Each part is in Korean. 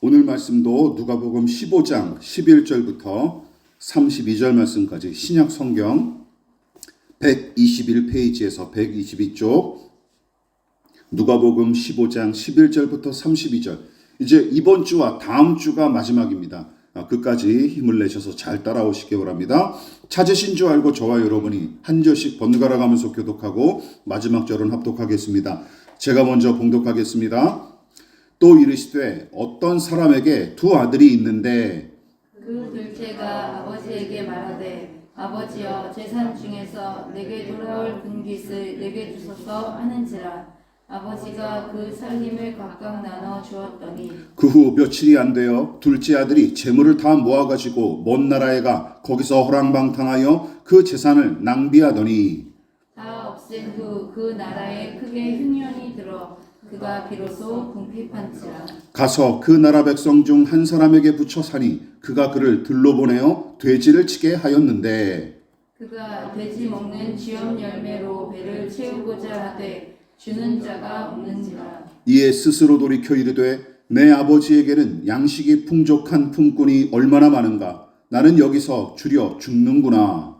오늘 말씀도 누가복음 15장 11절부터 32절 말씀까지 신약 성경 121페이지에서 122쪽 누가복음 15장 11절부터 32절. 이제 이번 주와 다음 주가 마지막입니다. 끝까지 힘을 내셔서 잘 따라오시기 바랍니다. 찾으신 줄 알고 저와 여러분이 한 절씩 번갈아 가면서 교독하고 마지막 절은 합독하겠습니다. 제가 먼저 봉독하겠습니다. 또 이르시되 어떤 사람에게 두 아들이 있는데 그 둘째가 아버지에게 말하되 아버지여 재산 중에서 내게 돌아올 분깃을 내게 주소서 하는지라. 아버지가 그 살림을 각각 나눠 주었더니 그 후 며칠이 안 되어 둘째 아들이 재물을 다 모아가지고 먼 나라에 가 거기서 허랑방탕하여 그 재산을 낭비하더니 다 없앤 후 그 나라에 크게 흉년이 들어 그가 비로소 궁핍한지라. 가서 그 나라 백성 중 한 사람에게 붙여 사니 그가 그를 들로 보내어 돼지를 치게 하였는데 그가 돼지 먹는 쥐염 열매로 배를 채우고자 하되 주는 자가 없는지라. 이에 스스로 돌이켜 이르되 내 아버지에게는 양식이 풍족한 품꾼이 얼마나 많은가. 나는 여기서 주려 죽는구나.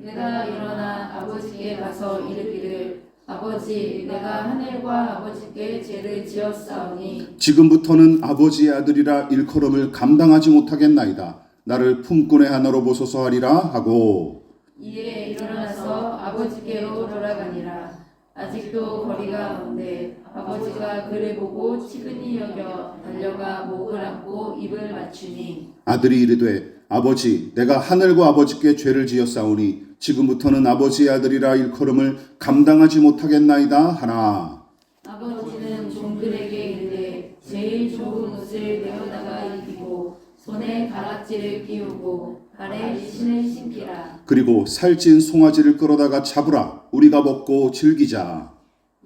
내가 일어나 아버지께 가서 이르기를 아버지 내가 하늘과 아버지께 죄를 지었사오니 지금부터는 아버지의 아들이라 일컬음을 감당하지 못하겠나이다. 나를 품꾼의 하나로 보소서 하리라 하고 이에 일어나서 아버지께로 돌아가니라. 아직도 거리가 먼데 아버지가 그를 보고 치근히 여겨 달려가 목을 안고 입을 맞추니 아들이 이르되 아버지 내가 하늘과 아버지께 죄를 지었사오니 지금부터는 아버지의 아들이라 일컬음을 감당하지 못하겠나이다 하나. 아버지는 종들에게 이르되 제일 좋은 옷을 내어다가 입히고 손에 가락지를 끼우고 발에 신을 신기라. 그리고 살찐 송아지를 끌어다가 잡으라. 우리가 먹고 즐기자.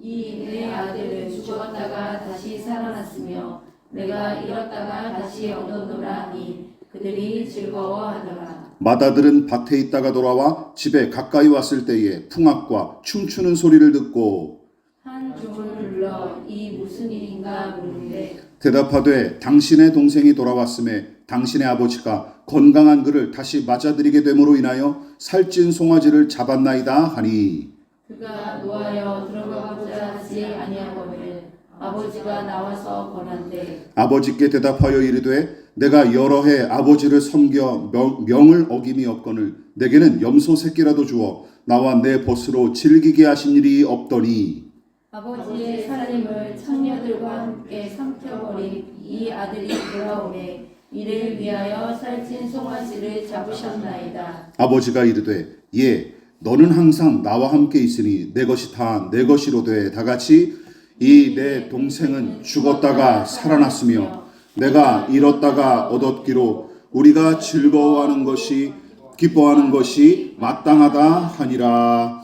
이 내 아들은 죽었다가 다시 살아났으며 내가 잃었다가 다시 얻었노라 하니 그들이 즐거워하더라. 맏아들은 밭에 있다가 돌아와 집에 가까이 왔을 때에 풍악과 춤추는 소리를 듣고 한 종을 불러 이 무슨 일인가 묻는데 대답하되 당신의 동생이 돌아왔음에 당신의 아버지가 건강한 그를 다시 맞아들이게 됨으로 인하여 살찐 송아지를 잡았나이다 하니 그가 노하여 들어가고자 하지 아니하거늘 아버지가 나와서 권한대 아버지께 대답하여 이르되 내가 여러 해 아버지를 섬겨 명을 어김이 없거늘 내게는 염소 새끼라도 주어 나와 내 벗으로 즐기게 하신 일이 없더니 아버지의 살림을 창녀들과 함께 삼켜버린 이 아들이 돌아오매 이를 위하여 살찐 송아지를 잡으셨나이다. 아버지가 이르되 예 너는 항상 나와 함께 있으니 내 것이 다 내 것이로 돼 다같이 이 내 동생은 죽었다가 살아났으며 내가 잃었다가 얻었기로 우리가 즐거워하는 것이 기뻐하는 것이 마땅하다 하니라.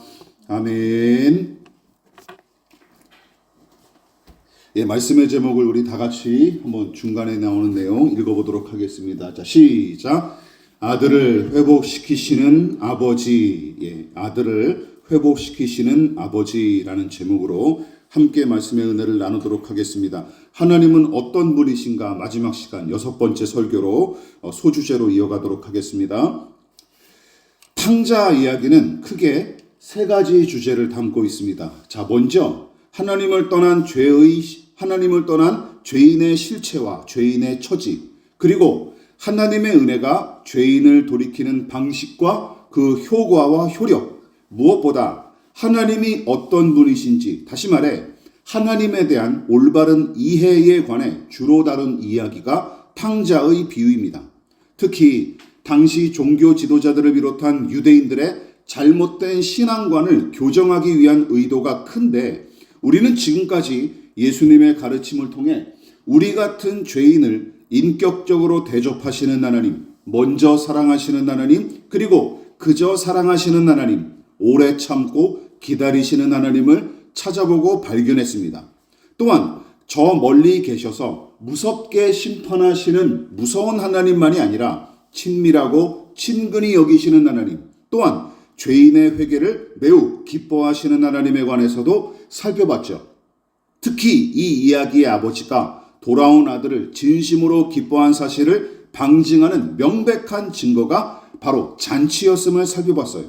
아멘. 예, 말씀의 제목을 우리 다 같이 한번 중간에 나오는 내용 읽어보도록 하겠습니다. 자, 시작. 아들을 회복시키시는 아버지. 예, 아들을 회복시키시는 아버지라는 제목으로 함께 말씀의 은혜를 나누도록 하겠습니다. 하나님은 어떤 분이신가 마지막 시간 6번째 설교로 소주제로 이어가도록 하겠습니다. 탕자 이야기는 크게 세 가지 주제를 담고 있습니다. 자, 먼저 하나님을 떠난 죄인의 실체와 죄인의 처지, 그리고 하나님의 은혜가 죄인을 돌이키는 방식과 그 효과와 효력, 무엇보다 하나님이 어떤 분이신지, 다시 말해 하나님에 대한 올바른 이해에 관해 주로 다룬 이야기가 탕자의 비유입니다. 특히 당시 종교 지도자들을 비롯한 유대인들의 잘못된 신앙관을 교정하기 위한 의도가 큰데 우리는 지금까지 예수님의 가르침을 통해 우리 같은 죄인을 인격적으로 대접하시는 하나님, 먼저 사랑하시는 하나님, 그리고 그저 사랑하시는 하나님, 오래 참고 기다리시는 하나님을 찾아보고 발견했습니다. 또한 저 멀리 계셔서 무섭게 심판하시는 무서운 하나님만이 아니라 친밀하고 친근히 여기시는 하나님, 또한 죄인의 회개를 매우 기뻐하시는 하나님에 관해서도 살펴봤죠. 특히 이 이야기의 아버지가 돌아온 아들을 진심으로 기뻐한 사실을 방증하는 명백한 증거가 바로 잔치였음을 살펴봤어요.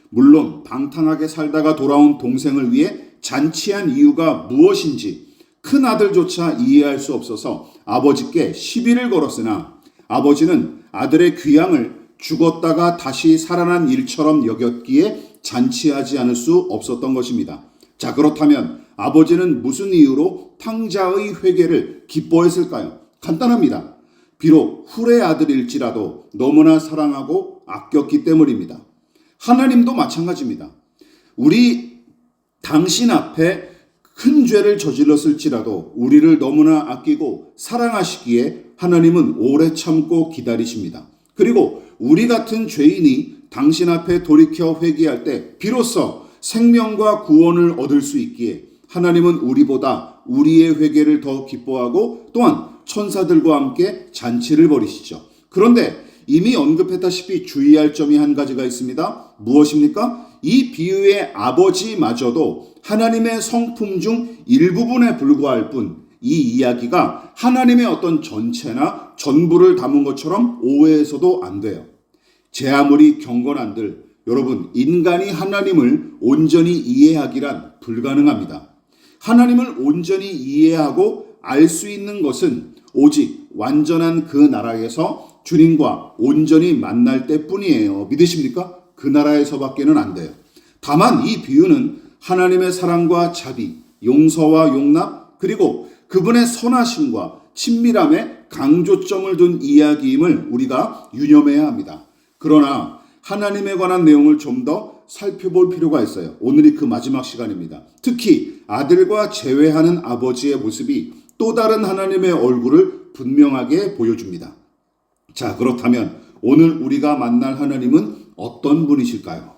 물론 방탕하게 살다가 돌아온 동생을 위해 잔치한 이유가 무엇인지 큰 아들조차 이해할 수 없어서 아버지께 시비를 걸었으나 아버지는 아들의 귀향을 죽었다가 다시 살아난 일처럼 여겼기에 잔치하지 않을 수 없었던 것입니다. 자, 그렇다면 아버지는 무슨 이유로 탕자의 회개를 기뻐했을까요? 간단합니다. 비록 훌의 아들일지라도 너무나 사랑하고 아꼈기 때문입니다. 하나님도 마찬가지입니다. 우리 당신 앞에 큰 죄를 저질렀을지라도 우리를 너무나 아끼고 사랑하시기에 하나님은 오래 참고 기다리십니다. 그리고 우리 같은 죄인이 당신 앞에 돌이켜 회개할 때 비로소 생명과 구원을 얻을 수 있기에 하나님은 우리보다 우리의 회개를 더 기뻐하고 또한 천사들과 함께 잔치를 벌이시죠. 그런데 이미 언급했다시피 주의할 점이 한 가지가 있습니다. 무엇입니까? 이 비유의 아버지마저도 하나님의 성품 중 일부분에 불과할 뿐 이 이야기가 하나님의 어떤 전체나 전부를 담은 것처럼 오해해서도 안 돼요. 제 아무리 경건한들 여러분, 인간이 하나님을 온전히 이해하기란 불가능합니다. 하나님을 온전히 이해하고 알 수 있는 것은 오직 완전한 그 나라에서 주님과 온전히 만날 때뿐이에요. 믿으십니까? 그 나라에서밖에는 안 돼요. 다만 이 비유는 하나님의 사랑과 자비, 용서와 용납, 그리고 그분의 선하심과 친밀함에 강조점을 둔 이야기임을 우리가 유념해야 합니다. 그러나 하나님에 관한 내용을 좀 더 살펴볼 필요가 있어요. 오늘이 그 마지막 시간입니다. 특히 아들과 재회하는 아버지의 모습이 또 다른 하나님의 얼굴을 분명하게 보여줍니다. 자, 그렇다면 오늘 우리가 만날 하나님은 어떤 분이실까요?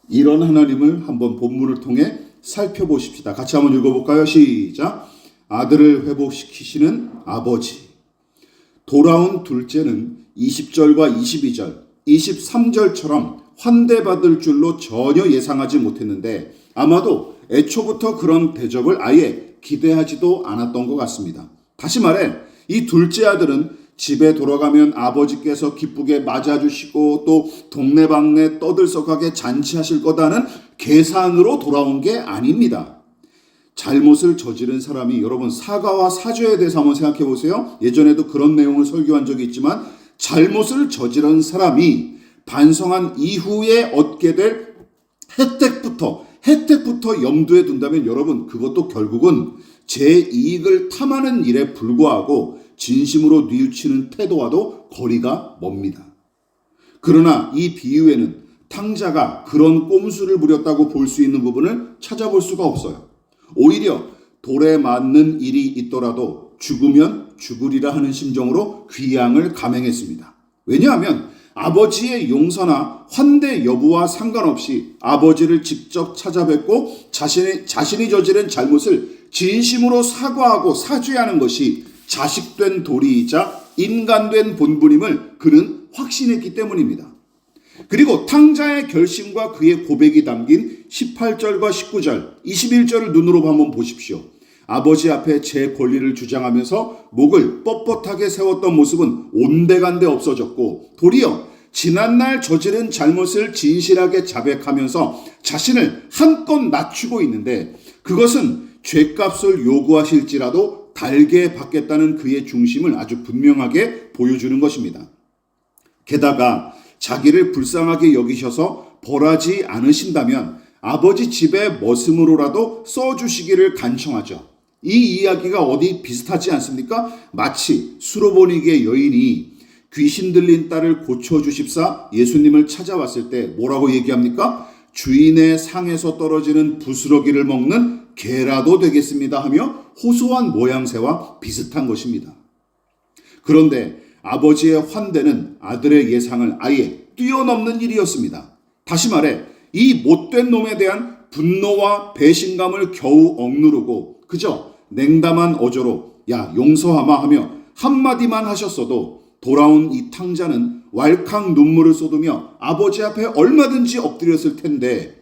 이런 하나님을 한번 본문을 통해 살펴보십시다. 같이 한번 읽어볼까요? 시작. 아들을 회복시키시는 아버지. 돌아온 둘째는 20절과 22절, 23절처럼 환대받을 줄로 전혀 예상하지 못했는데 아마도 애초부터 그런 대접을 아예 기대하지도 않았던 것 같습니다. 다시 말해 이 둘째 아들은 집에 돌아가면 아버지께서 기쁘게 맞아주시고 또 동네방네 떠들썩하게 잔치하실 거다는 계산으로 돌아온 게 아닙니다. 잘못을 저지른 사람이 여러분 사과와 사죄에 대해서 한번 생각해 보세요. 예전에도 그런 내용을 설교한 적이 있지만 잘못을 저지른 사람이 반성한 이후에 얻게 될 혜택부터 염두에 둔다면 여러분 그것도 결국은 제 이익을 탐하는 일에 불과하고 진심으로 뉘우치는 태도와도 거리가 멉니다. 그러나 이 비유에는 탕자가 그런 꼼수를 부렸다고 볼 수 있는 부분을 찾아볼 수가 없어요. 오히려 돌에 맞는 일이 있더라도 죽으면 죽으리라 하는 심정으로 귀향을 감행했습니다. 왜냐하면 아버지의 용서나 환대 여부와 상관없이 아버지를 직접 찾아뵙고 자신이 저지른 잘못을 진심으로 사과하고 사죄하는 것이 자식된 도리이자 인간된 본분임을 그는 확신했기 때문입니다. 그리고 탕자의 결심과 그의 고백이 담긴 18절과 19절, 21절을 눈으로 한번 보십시오. 아버지 앞에 제 권리를 주장하면서 목을 뻣뻣하게 세웠던 모습은 온데간데 없어졌고 도리어 지난날 저지른 잘못을 진실하게 자백하면서 자신을 한껏 낮추고 있는데 그것은 죄값을 요구하실지라도 달게 받겠다는 그의 중심을 아주 분명하게 보여주는 것입니다. 게다가 자기를 불쌍하게 여기셔서 벌하지 않으신다면 아버지 집에 머슴으로라도 써주시기를 간청하죠. 이 이야기가 어디 비슷하지 않습니까? 마치 수로보니게 여인이 귀신 들린 딸을 고쳐주십사 예수님을 찾아왔을 때 뭐라고 얘기합니까? 주인의 상에서 떨어지는 부스러기를 먹는 개라도 되겠습니다 하며 호소한 모양새와 비슷한 것입니다. 그런데 아버지의 환대는 아들의 예상을 아예 뛰어넘는 일이었습니다. 다시 말해 이 못된 놈에 대한 분노와 배신감을 겨우 억누르고 그저 냉담한 어조로 야 용서하마 하며 한마디만 하셨어도 돌아온 이 탕자는 왈칵 눈물을 쏟으며 아버지 앞에 얼마든지 엎드렸을 텐데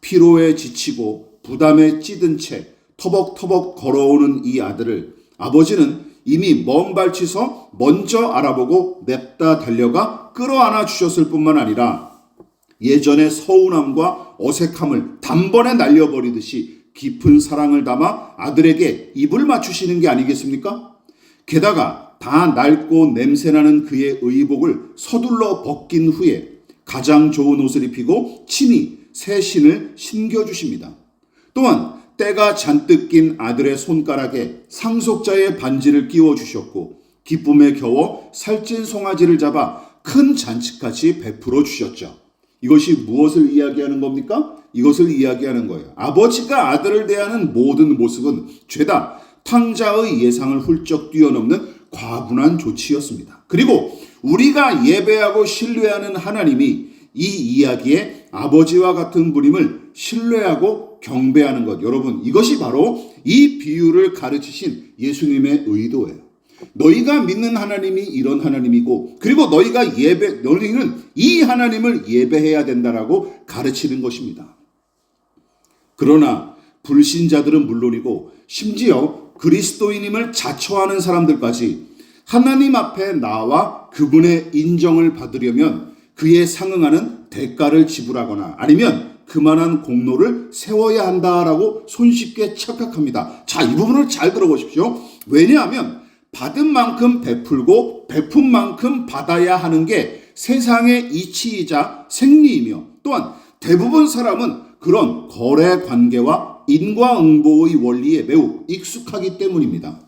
피로에 지치고 부담에 찌든 채 터벅터벅 걸어오는 이 아들을 아버지는 이미 먼 발치서 먼저 알아보고 냅다 달려가 끌어안아 주셨을 뿐만 아니라 예전의 서운함과 어색함을 단번에 날려버리듯이 깊은 사랑을 담아 아들에게 입을 맞추시는 게 아니겠습니까? 게다가 다 낡고 냄새나는 그의 의복을 서둘러 벗긴 후에 가장 좋은 옷을 입히고 친히 새 신을 신겨주십니다. 또한 때가 잔뜩 낀 아들의 손가락에 상속자의 반지를 끼워주셨고 기쁨에 겨워 살찐 송아지를 잡아 큰 잔치까지 베풀어 주셨죠. 이것이 무엇을 이야기하는 겁니까? 이것을 이야기하는 거예요. 아버지가 아들을 대하는 모든 모습은 죄다 탕자의 예상을 훌쩍 뛰어넘는 과분한 조치였습니다. 그리고 우리가 예배하고 신뢰하는 하나님이 이 이야기에 아버지와 같은 분임을 신뢰하고 경배하는 것. 여러분, 이것이 바로 이 비유를 가르치신 예수님의 의도예요. 너희가 믿는 하나님이 이런 하나님이고, 그리고 너희는 이 하나님을 예배해야 된다라고 가르치는 것입니다. 그러나 불신자들은 물론이고 심지어 그리스도인임을 자처하는 사람들까지 하나님 앞에 나와 그분의 인정을 받으려면 그에 상응하는 대가를 지불하거나 아니면 그만한 공로를 세워야 한다라고 손쉽게 착각합니다. 자, 이 부분을 잘 들어보십시오. 왜냐하면 받은 만큼 베풀고 베푼 만큼 받아야 하는 게 세상의 이치이자 생리이며 또한 대부분 사람은 그런 거래 관계와 인과응보의 원리에 매우 익숙하기 때문입니다.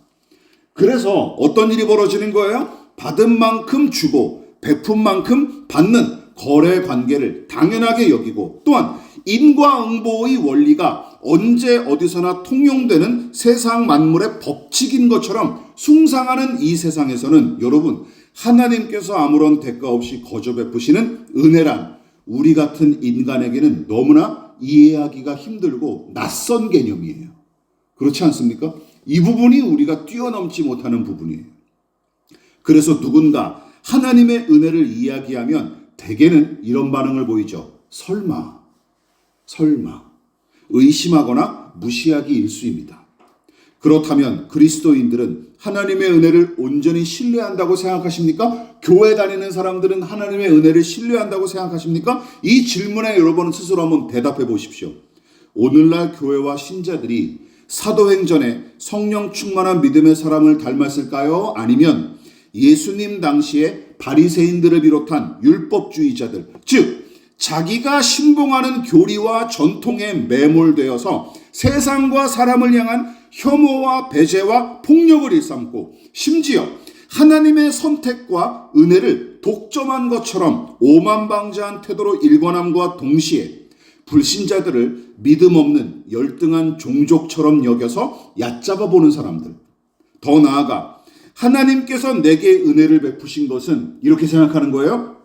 그래서 어떤 일이 벌어지는 거예요? 받은 만큼 주고 베푼 만큼 받는 거래 관계를 당연하게 여기고 또한 인과응보의 원리가 언제 어디서나 통용되는 세상 만물의 법칙인 것처럼 숭상하는 이 세상에서는 여러분, 하나님께서 아무런 대가 없이 거저 베푸시는 은혜란 우리 같은 인간에게는 너무나 이해하기가 힘들고 낯선 개념이에요. 그렇지 않습니까? 이 부분이 우리가 뛰어넘지 못하는 부분이에요. 그래서 누군가 하나님의 은혜를 이야기하면 대개는 이런 반응을 보이죠. 설마, 의심하거나 무시하기 일쑤입니다. 그렇다면 그리스도인들은 하나님의 은혜를 온전히 신뢰한다고 생각하십니까? 교회 다니는 사람들은 하나님의 은혜를 신뢰한다고 생각하십니까? 이 질문에 여러분은 스스로 한번 대답해 보십시오. 오늘날 교회와 신자들이 사도행전에 성령 충만한 믿음의 사람을 닮았을까요? 아니면 예수님 당시에 바리새인들을 비롯한 율법주의자들, 즉 자기가 신봉하는 교리와 전통에 매몰되어서 세상과 사람을 향한 혐오와 배제와 폭력을 일삼고 심지어 하나님의 선택과 은혜를 독점한 것처럼 오만방자한 태도로 일관함과 동시에 불신자들을 믿음 없는 열등한 종족처럼 여겨서 얕잡아 보는 사람들, 더 나아가 하나님께서 내게 은혜를 베푸신 것은 이렇게 생각하는 거예요.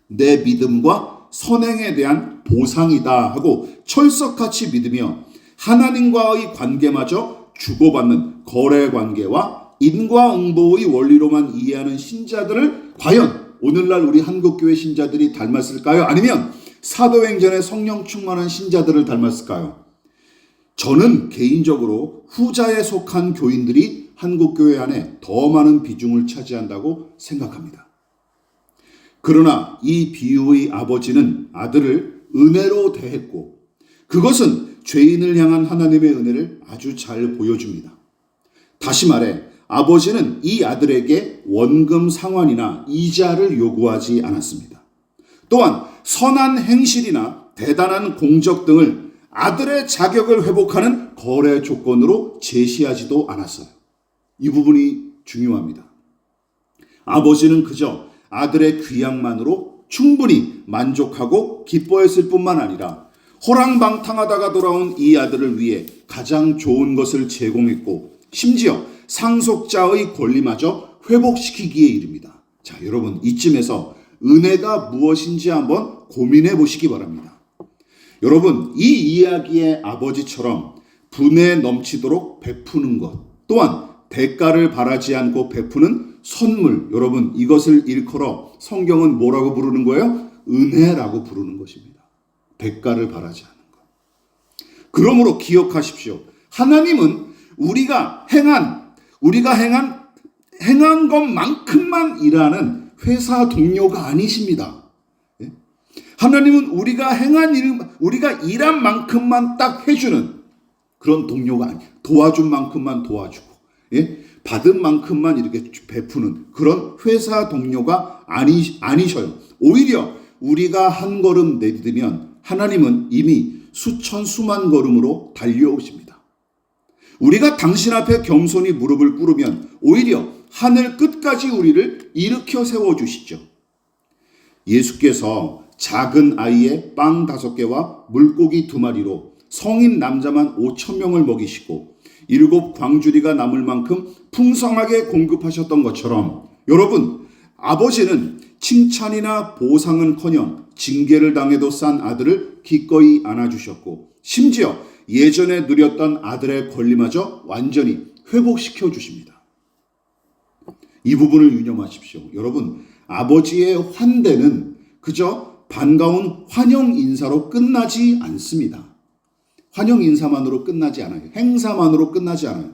내 믿음과 선행에 대한 보상이다 하고 철석같이 믿으며 하나님과의 관계마저 주고받는 거래 관계와 인과응보의 원리로만 이해하는 신자들을 과연 오늘날 우리 한국교회 신자들이 닮았을까요? 아니면 사도행전의 성령 충만한 신자들을 닮았을까요? 저는 개인적으로 후자에 속한 교인들이 한국교회 안에 더 많은 비중을 차지한다고 생각합니다. 그러나 이 비유의 아버지는 아들을 은혜로 대했고 그것은 죄인을 향한 하나님의 은혜를 아주 잘 보여줍니다. 다시 말해 아버지는 이 아들에게 원금 상환이나 이자를 요구하지 않았습니다. 또한 선한 행실이나 대단한 공적 등을 아들의 자격을 회복하는 거래 조건으로 제시하지도 않았어요. 이 부분이 중요합니다. 아버지는 그저 아들의 귀향만으로 충분히 만족하고 기뻐했을 뿐만 아니라 호랑방탕하다가 돌아온 이 아들을 위해 가장 좋은 것을 제공했고 심지어 상속자의 권리마저 회복시키기에 이릅니다. 자, 여러분 이쯤에서 은혜가 무엇인지 한번 고민해 보시기 바랍니다. 여러분 이 이야기의 아버지처럼 분에 넘치도록 베푸는 것 또한 대가를 바라지 않고 베푸는 선물, 여러분 이것을 일컬어 성경은 뭐라고 부르는 거예요? 은혜라고 부르는 것입니다. 대가를 바라지 않는 것. 그러므로 기억하십시오. 하나님은 우리가 행한 우리가 행한 것만큼만 일하는 회사 동료가 아니십니다. 예? 하나님은 우리가 일한 만큼만 딱 해주는 그런 동료가 아니에요. 도와준 만큼만 도와주고, 예? 받은 만큼만 이렇게 베푸는 그런 회사 동료가 아니셔요. 오히려 우리가 한 걸음 내딛으면 하나님은 이미 수천 수만 걸음으로 달려오십니다. 우리가 당신 앞에 겸손히 무릎을 꿇으면 오히려 하늘 끝까지 우리를 일으켜 세워주시죠. 예수께서 작은 아이의 빵 5개와 물고기 2마리로 성인 남자만 5,000명을 먹이시고 7 광주리가 남을 만큼 풍성하게 공급하셨던 것처럼 여러분, 아버지는 칭찬이나 보상은커녕 징계를 당해도 싼 아들을 기꺼이 안아주셨고 심지어 예전에 누렸던 아들의 권리마저 완전히 회복시켜 주십니다. 이 부분을 유념하십시오. 여러분, 아버지의 환대는 그저 반가운 환영 인사로 끝나지 않습니다. 환영 인사만으로 끝나지 않아요. 행사만으로 끝나지 않아요.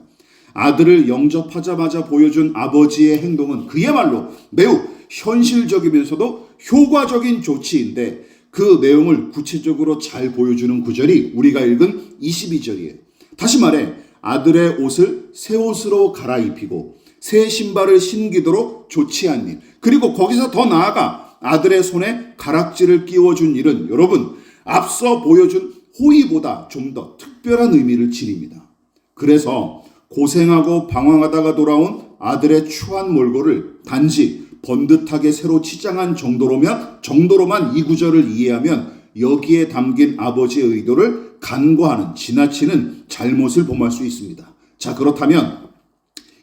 아들을 영접하자마자 보여준 아버지의 행동은 그야말로 매우 현실적이면서도 효과적인 조치인데 그 내용을 구체적으로 잘 보여주는 구절이 우리가 읽은 22절이에요. 다시 말해 아들의 옷을 새 옷으로 갈아입히고 새 신발을 신기도록 조치한 일, 그리고 거기서 더 나아가 아들의 손에 가락지를 끼워준 일은 여러분 앞서 보여준 호의보다 좀 더 특별한 의미를 지닙니다. 그래서 고생하고 방황하다가 돌아온 아들의 추한 몰골을 단지 번듯하게 새로 치장한 정도로만 이 구절을 이해하면 여기에 담긴 아버지의 의도를 간과하는 지나치는 잘못을 범할 수 있습니다. 자, 그렇다면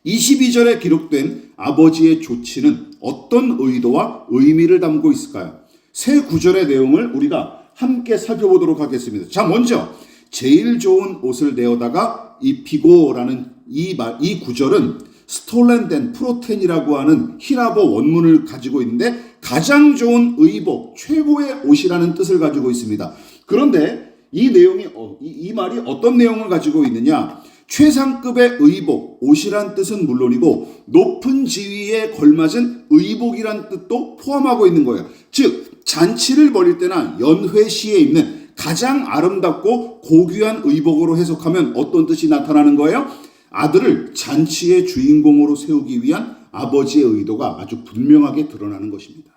22절에 기록된 아버지의 조치는 어떤 의도와 의미를 담고 있을까요? 세 구절의 내용을 우리가 함께 살펴보도록 하겠습니다. 자, 먼저 제일 좋은 옷을 내어다가 입히고라는 이 구절은 스톨렌덴 프로텐이라고 하는 히라보 원문을 가지고 있는데 가장 좋은 의복, 최고의 옷이라는 뜻을 가지고 있습니다. 그런데 이 내용이 이 말이 어떤 내용을 가지고 있느냐? 최상급의 의복, 옷이란 뜻은 물론이고 높은 지위에 걸맞은 의복이란 뜻도 포함하고 있는 거예요. 즉 잔치를 벌일 때나 연회 시에 입는 가장 아름답고 고귀한 의복으로 해석하면 어떤 뜻이 나타나는 거예요? 아들을 잔치의 주인공으로 세우기 위한 아버지의 의도가 아주 분명하게 드러나는 것입니다.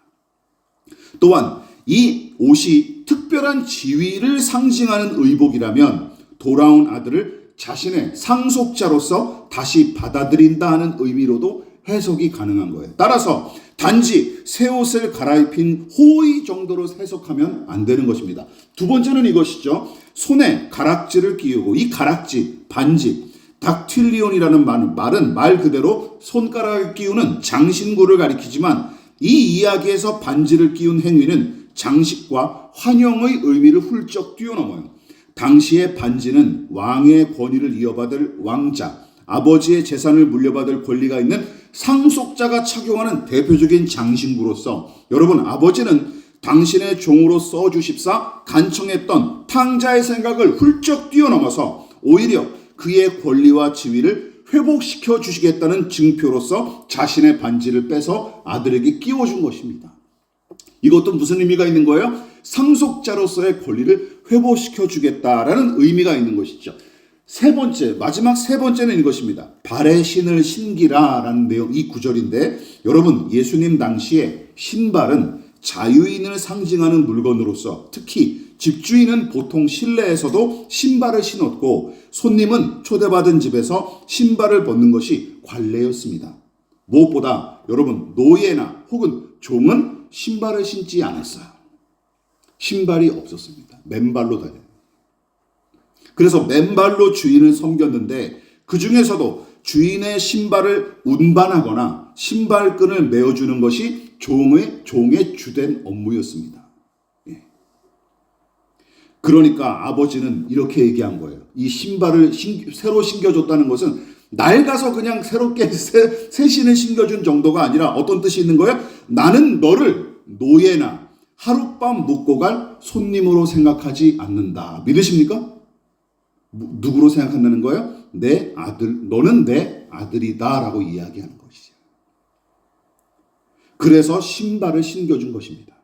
또한 이 옷이 특별한 지위를 상징하는 의복이라면 돌아온 아들을 자신의 상속자로서 다시 받아들인다 하는 의미로도 해석이 가능한 거예요. 따라서 단지 새 옷을 갈아입힌 호의 정도로 해석하면 안 되는 것입니다. 두 번째는 이것이죠. 손에 가락지를 끼우고 이 가락지, 반지, 닥틸리온이라는 말은 말 그대로 손가락을 끼우는 장신구를 가리키지만 이 이야기에서 반지를 끼운 행위는 장식과 환영의 의미를 훌쩍 뛰어넘어요. 당시의 반지는 왕의 권위를 이어받을 왕자, 아버지의 재산을 물려받을 권리가 있는 상속자가 착용하는 대표적인 장신구로서 여러분, 아버지는 당신의 종으로 써주십사 간청했던 탕자의 생각을 훌쩍 뛰어넘어서 오히려 그의 권리와 지위를 회복시켜 주시겠다는 증표로서 자신의 반지를 빼서 아들에게 끼워준 것입니다. 이것도 무슨 의미가 있는 거예요? 상속자로서의 권리를 회복시켜 주겠다라는 의미가 있는 것이죠. 마지막 세 번째는 이것입니다. 발에 신을 신기라라는 내용, 이 구절인데 여러분, 예수님 당시에 신발은 자유인을 상징하는 물건으로서 특히 집주인은 보통 실내에서도 신발을 신었고 손님은 초대받은 집에서 신발을 벗는 것이 관례였습니다. 무엇보다 여러분, 노예나 혹은 종은 신발을 신지 않았어요. 신발이 없었습니다. 맨발로 다녀요. 그래서 맨발로 주인을 섬겼는데 그 중에서도 주인의 신발을 운반하거나 신발끈을 메어주는 것이 종의 주된 업무였습니다. 예. 그러니까 아버지는 이렇게 얘기한 거예요. 이 신발을 새로 신겨줬다는 것은 낡아서 그냥 새롭게 새 신을 신겨준 정도가 아니라 어떤 뜻이 있는 거예요? 나는 너를 노예나 하룻밤 묵고 갈 손님으로 생각하지 않는다. 믿으십니까? 누구로 생각한다는 거예요? 내 아들, 너는 내 아들이다라고 이야기하는 것이죠. 그래서 신발을 신겨준 것입니다.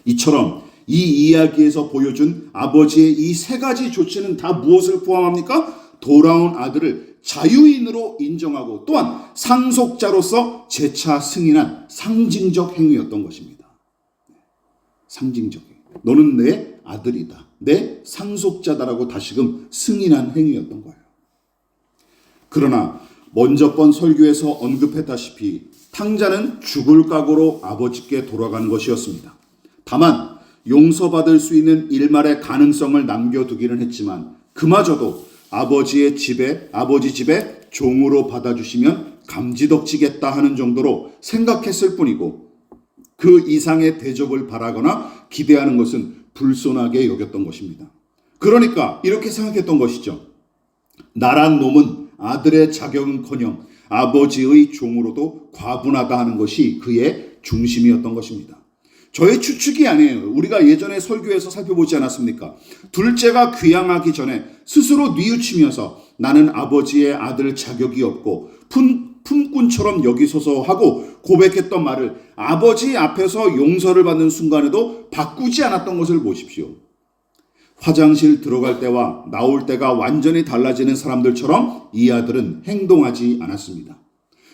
이처럼 이 이야기에서 보여준 아버지의 이 세 가지 조치는 다 무엇을 포함합니까? 돌아온 아들을 자유인으로 인정하고 또한 상속자로서 재차 승인한 상징적 행위였던 것입니다. 상징적 행위. 너는 내 아들이다. 내 상속자다라고 다시금 승인한 행위였던 거예요. 그러나 먼저 번 설교에서 언급했다시피 탕자는 죽을 각오로 아버지께 돌아간 것이었습니다. 다만 용서받을 수 있는 일말의 가능성을 남겨두기는 했지만 그마저도 아버지 집에 종으로 받아주시면 감지덕지겠다 하는 정도로 생각했을 뿐이고 그 이상의 대접을 바라거나 기대하는 것은 불손하게 여겼던 것입니다. 그러니까 이렇게 생각했던 것이죠. 나란 놈은 아들의 자격은커녕 아버지의 종으로도 과분하다 하는 것이 그의 중심이었던 것입니다. 저의 추측이 아니에요. 우리가 예전에 설교에서 살펴보지 않았습니까? 둘째가 귀양하기 전에 스스로 뉘우치면서 나는 아버지의 아들 자격이 없고 품꾼처럼 여기소서 하고 고백했던 말을 아버지 앞에서 용서를 받는 순간에도 바꾸지 않았던 것을 보십시오. 화장실 들어갈 때와 나올 때가 완전히 달라지는 사람들처럼 이 아들은 행동하지 않았습니다.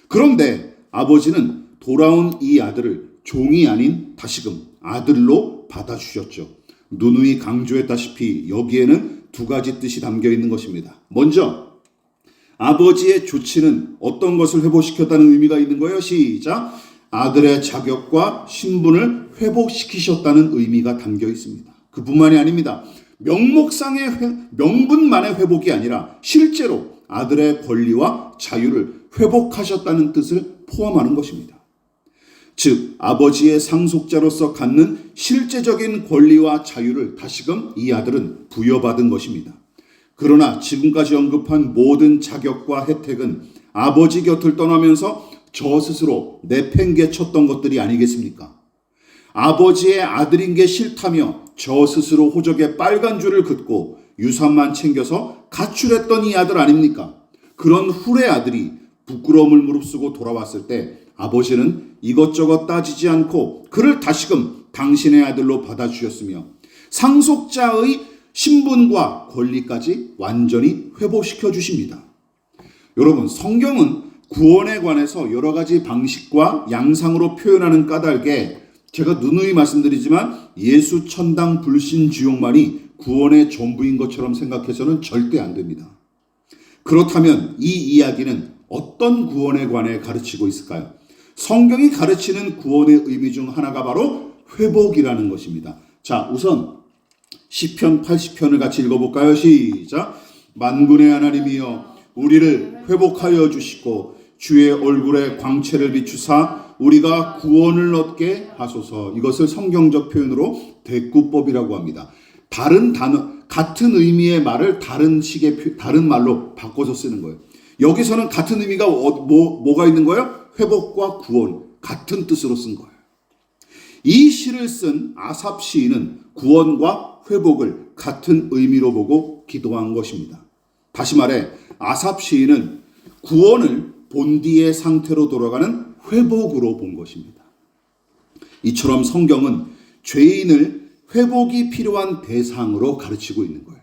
그런데 아버지는 돌아온 이 아들을 종이 아닌 다시금 아들로 받아주셨죠. 누누이 강조했다시피 여기에는 두 가지 뜻이 담겨 있는 것입니다. 먼저 아버지의 조치는 어떤 것을 회복시켰다는 의미가 있는 거예요. 시작. 아들의 자격과 신분을 회복시키셨다는 의미가 담겨 있습니다. 그뿐만이 아닙니다. 명분만의 회복이 아니라 실제로 아들의 권리와 자유를 회복하셨다는 뜻을 포함하는 것입니다. 즉 아버지의 상속자로서 갖는 실제적인 권리와 자유를 다시금 이 아들은 부여받은 것입니다. 그러나 지금까지 언급한 모든 자격과 혜택은 아버지 곁을 떠나면서 저 스스로 내팽개쳤던 것들이 아니겠습니까? 아버지의 아들인 게 싫다며 저 스스로 호적에 빨간 줄을 긋고 유산만 챙겨서 가출했던 이 아들 아닙니까? 그런 후레 아들이 부끄러움을 무릅쓰고 돌아왔을 때 아버지는 이것저것 따지지 않고 그를 다시금 당신의 아들로 받아주셨으며 상속자의 신분과 권리까지 완전히 회복시켜 주십니다. 여러분, 성경은 구원에 관해서 여러 가지 방식과 양상으로 표현하는 까닭에 제가 누누이 말씀드리지만 예수 천당 불신 주용만이 구원의 전부인 것처럼 생각해서는 절대 안 됩니다. 그렇다면 이 이야기는 어떤 구원에 관해 가르치고 있을까요? 성경이 가르치는 구원의 의미 중 하나가 바로 회복이라는 것입니다. 자, 우선 시편 80편을 같이 읽어볼까요? 시작. 만군의 하나님이여 우리를 회복하여 주시고 주의 얼굴에 광채를 비추사 우리가 구원을 얻게 하소서. 이것을 성경적 표현으로 대구법이라고 합니다. 다른 단어, 같은 의미의 말을 다른 말로 바꿔서 쓰는 거예요. 여기서는 같은 의미가 뭐가 있는 거예요? 회복과 구원, 같은 뜻으로 쓴 거예요. 이 시를 쓴 아삽 시인은 구원과 회복을 같은 의미로 보고 기도한 것입니다. 다시 말해 아삽 시인은 구원을 본디의 상태로 돌아가는 회복으로 본 것입니다. 이처럼 성경은 죄인을 회복이 필요한 대상으로 가르치고 있는 거예요.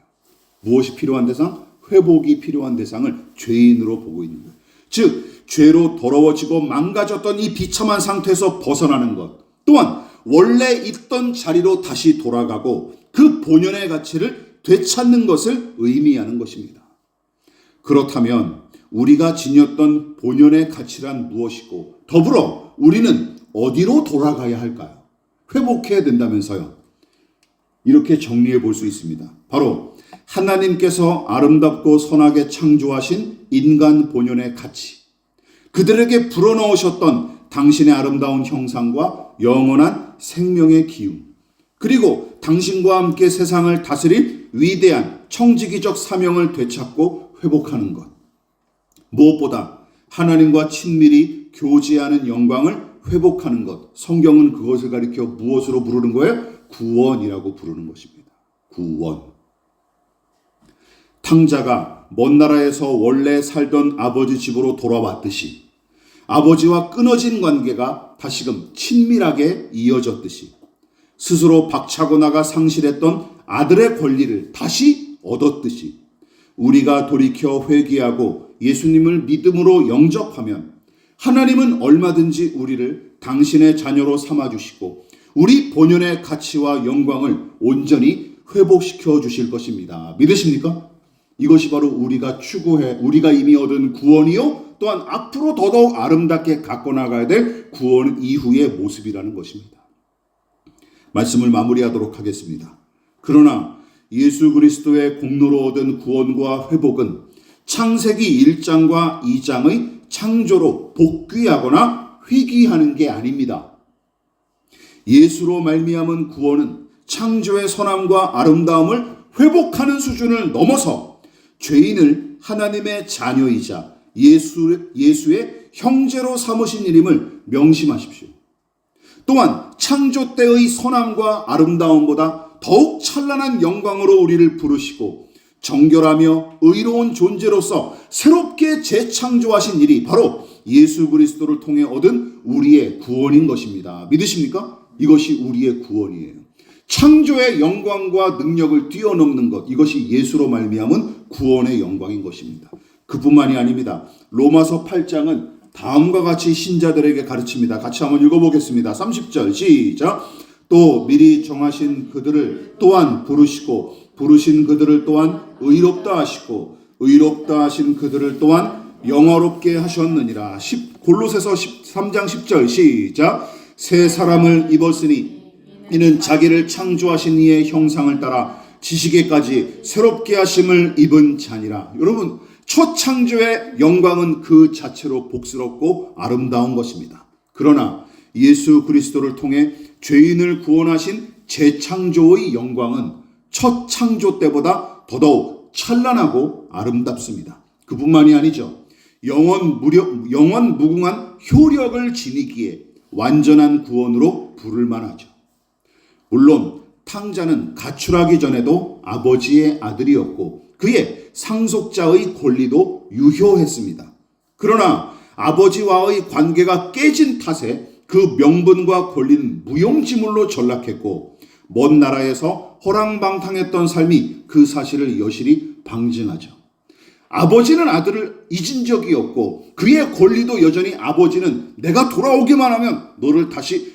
무엇이 필요한 대상? 회복이 필요한 대상을 죄인으로 보고 있는 거예요. 즉 죄로 더러워지고 망가졌던 이 비참한 상태에서 벗어나는 것, 또한 원래 있던 자리로 다시 돌아가고 그 본연의 가치를 되찾는 것을 의미하는 것입니다. 그렇다면 우리가 지녔던 본연의 가치란 무엇이고 더불어 우리는 어디로 돌아가야 할까요? 회복해야 된다면서요. 이렇게 정리해 볼 수 있습니다. 바로 하나님께서 아름답고 선하게 창조하신 인간 본연의 가치, 그들에게 불어넣으셨던 당신의 아름다운 형상과 영원한 생명의 기움, 그리고 당신과 함께 세상을 다스릴 위대한 청지기적 사명을 되찾고 회복하는 것. 무엇보다 하나님과 친밀히 교제하는 영광을 회복하는 것. 성경은 그것을 가리켜 무엇으로 부르는 거예요? 구원이라고 부르는 것입니다. 구원. 탕자가 먼 나라에서 원래 살던 아버지 집으로 돌아왔듯이 아버지와 끊어진 관계가 다시금 친밀하게 이어졌듯이 스스로 박차고 나가 상실했던 아들의 권리를 다시 얻었듯이 우리가 돌이켜 회개하고 예수님을 믿음으로 영접하면 하나님은 얼마든지 우리를 당신의 자녀로 삼아주시고 우리 본연의 가치와 영광을 온전히 회복시켜 주실 것입니다. 믿으십니까? 이것이 바로 우리가 추구해 우리가 이미 얻은 구원이요 또한 앞으로 더더욱 아름답게 갖고 나가야 될 구원 이후의 모습이라는 것입니다. 말씀을 마무리하도록 하겠습니다. 그러나 예수 그리스도의 공로로 얻은 구원과 회복은 창세기 1장과 2장의 창조로 복귀하거나 회귀하는 게 아닙니다. 예수로 말미암은 구원은 창조의 선함과 아름다움을 회복하는 수준을 넘어서 죄인을 하나님의 자녀이자 예수의 형제로 삼으신 일임을 명심하십시오. 또한 창조 때의 선함과 아름다움보다 더욱 찬란한 영광으로 우리를 부르시고 정결하며 의로운 존재로서 새롭게 재창조하신 일이 바로 예수 그리스도를 통해 얻은 우리의 구원인 것입니다. 믿으십니까? 이것이 우리의 구원이에요. 창조의 영광과 능력을 뛰어넘는 것, 이것이 예수로 말미암은 구원의 영광인 것입니다. 그뿐만이 아닙니다. 로마서 8장은 다음과 같이 신자들에게 가르칩니다. 같이 한번 읽어보겠습니다. 30절 시작. 또 미리 정하신 그들을 또한 부르시고 부르신 그들을 또한 의롭다 하시고 의롭다 하신 그들을 또한 영화롭게 하셨느니라. 골로새서 13장 10절 시작. 새 사람을 입었으니 이는 자기를 창조하신 이의 형상을 따라 지식에까지 새롭게 하심을 입은 자니라. 여러분, 첫 창조의 영광은 그 자체로 복스럽고 아름다운 것입니다. 그러나 예수 그리스도를 통해 죄인을 구원하신 재창조의 영광은 첫 창조 때보다 더더욱 찬란하고 아름답습니다. 그뿐만이 아니죠. 영원 무궁한 효력을 지니기에 완전한 구원으로 부를 만하죠. 물론 탕자는 가출하기 전에도 아버지의 아들이었고 그의 상속자의 권리도 유효했습니다. 그러나 아버지와의 관계가 깨진 탓에 그 명분과 권리는 무용지물로 전락했고 먼 나라에서 허랑방탕했던 삶이 그 사실을 여실히 방증하죠. 아버지는 아들을 잊은 적이 없고 그의 권리도 여전히 아버지는 내가 돌아오기만 하면 너를 다시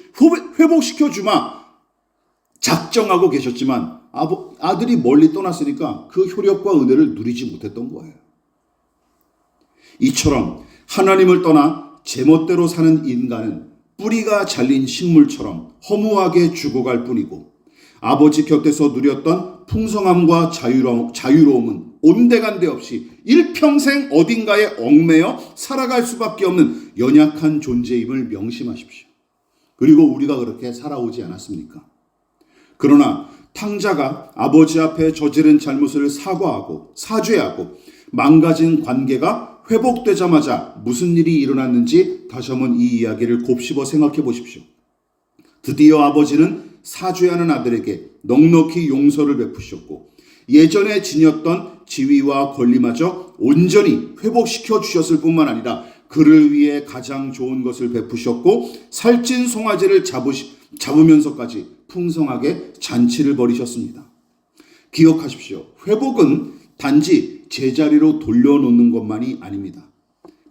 회복시켜 주마 작정하고 계셨지만 아들이 멀리 떠났으니까 그 효력과 은혜를 누리지 못했던 거예요. 이처럼 하나님을 떠나 제멋대로 사는 인간은 뿌리가 잘린 식물처럼 허무하게 죽어갈 뿐이고 아버지 곁에서 누렸던 풍성함과 자유로움은 온데간데 없이 일평생 어딘가에 얽매여 살아갈 수밖에 없는 연약한 존재임을 명심하십시오. 그리고 우리가 그렇게 살아오지 않았습니까? 그러나 탕자가 아버지 앞에 저지른 잘못을 사과하고 사죄하고 망가진 관계가 회복되자마자 무슨 일이 일어났는지 다시 한번 이 이야기를 곱씹어 생각해 보십시오. 드디어 아버지는 사죄하는 아들에게 넉넉히 용서를 베푸셨고 예전에 지녔던 지위와 권리마저 온전히 회복시켜 주셨을 뿐만 아니라 그를 위해 가장 좋은 것을 베푸셨고 살찐 송아지를 잡으면서까지 풍성하게 잔치를 벌이셨습니다. 기억하십시오. 회복은 단지 제자리로 돌려놓는 것만이 아닙니다.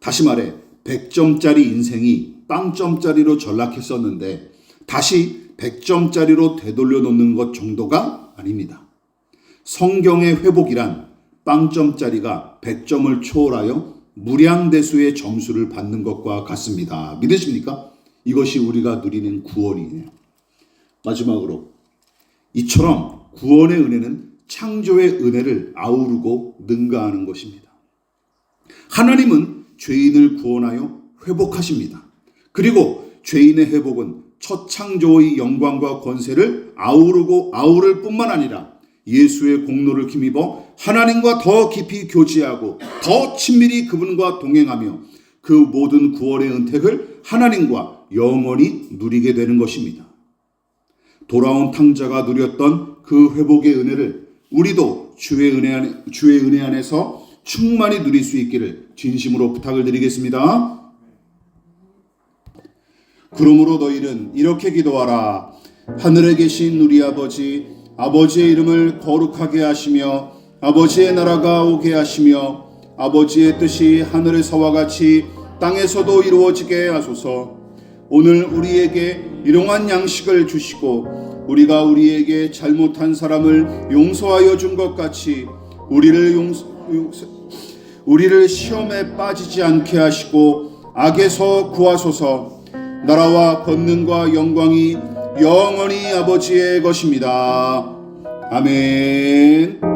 다시 말해 100점짜리 인생이 0점짜리로 전락했었는데 다시 100점짜리로 되돌려 놓는 것 정도가 아닙니다. 성경의 회복이란 0점짜리가 100점을 초월하여 무량대수의 점수를 받는 것과 같습니다. 믿으십니까? 이것이 우리가 누리는 구원이에요. 마지막으로 이처럼 구원의 은혜는 창조의 은혜를 아우르고 능가하는 것입니다. 하나님은 죄인을 구원하여 회복하십니다. 그리고 죄인의 회복은 첫 창조의 영광과 권세를 아우를 뿐만 아니라 예수의 공로를 힘입어 하나님과 더 깊이 교제하고 더 친밀히 그분과 동행하며 그 모든 구원의 은택을 하나님과 영원히 누리게 되는 것입니다. 돌아온 탕자가 누렸던 그 회복의 은혜를 우리도 주의 은혜 안에서 충만히 누릴 수 있기를 진심으로 부탁을 드리겠습니다. 그러므로 너희는 이렇게 기도하라. 하늘에 계신 우리 아버지, 아버지의 이름을 거룩하게 하시며 아버지의 나라가 오게 하시며 아버지의 뜻이 하늘에서와 같이 땅에서도 이루어지게 하소서. 오늘 우리에게 일용할 양식을 주시고 우리가 우리에게 잘못한 사람을 용서하여 준 것 같이 우리를 시험에 빠지지 않게 하시고 악에서 구하소서. 나라와 권능과 영광이 영원히 아버지의 것입니다. 아멘.